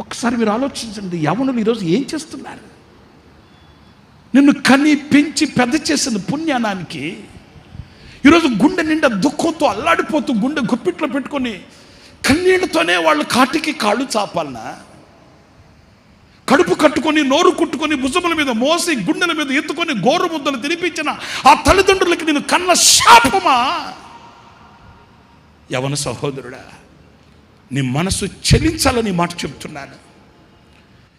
ఒకసారి మీరు ఆలోచించండి, యవ్వనులు ఈరోజు ఏం చేస్తున్నారు? నిన్ను కని పెంచి పెద్ద చేసిన పుణ్యానానికి ఈరోజు గుండె నిండా దుఃఖంతో అల్లాడిపోతూ గుండె గుప్పిట్లో పెట్టుకొని కన్నీళ్లతోనే వాళ్ళు కాటికి కాళ్ళు చాపాలనా? కడుపు కట్టుకొని నోరు కుట్టుకొని భుజముల మీద మోసి గుండెల మీద ఎత్తుకొని గోరు ముద్దలు తినిపించిన ఆ తల్లిదండ్రులకి నేను కన్న శాపమా? యవన సహోదరుడా, నీ మనసు చెలించాలని మాట చెప్తున్నాను.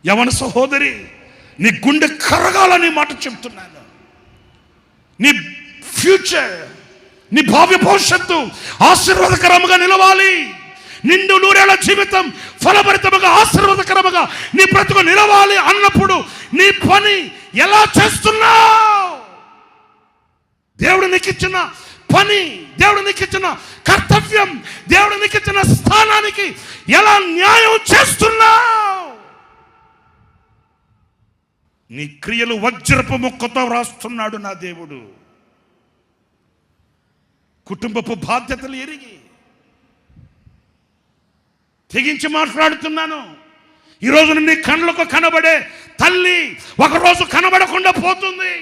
యవన సహోదరి, నీ గుండె కరగాలని మాట చెప్తున్నాను. నీ ఫ్యూచర్, నీ భావి భవిష్యత్తు ఆశీర్వాదకరముగా నిలవాలి. నిండు నూరేళ్ల జీవితం ఫలభరితముగా ఆశీర్వాదకరముగా నీ బ్రతుకు నిలవాలి అన్నప్పుడు నీ పని ఎలా చేస్తున్నావు? దేవుడు నీకు ఇచ్చిన పని, దేవుడు నీకు ఇచ్చిన కర్తవ్యం, దేవుడు నీకు ఇచ్చిన స్థానానికి ఎలా న్యాయం చేస్తున్నావు? నీ క్రియలు వజ్రపు ముక్కతో వ్రాస్తున్నాడు నా దేవుడు. కుటుంబపు బాధ్యతలు ఎరిగి తెగించి మాట్లాడుతున్నాను. ఈరోజు నీ కళ్ళకు కనబడే తల్లి ఒకరోజు కనబడకుండా పోతుంది.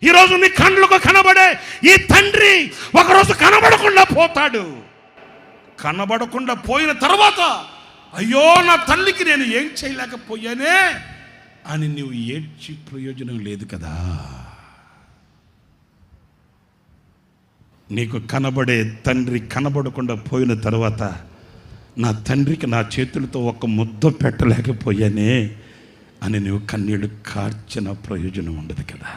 ఈరోజు నీ కళ్ళకు కనబడే ఈ తండ్రి ఒకరోజు కనబడకుండా పోతాడు. కనబడకుండా పోయిన తర్వాత అయ్యో నా తల్లికి నేను ఏం చేయలేకపోయానే అని నువ్వు ఏడ్చి ప్రయోజనం లేదు కదా. నీకు కనబడే తండ్రి కనబడకుండా పోయిన తర్వాత నా తండ్రికి నా చేతులతో ఒక ముద్ద పెట్టలేకపోయానే అని నువ్వు కన్నీళ్ళు కార్చిన ప్రయోజనం ఉండదు కదా.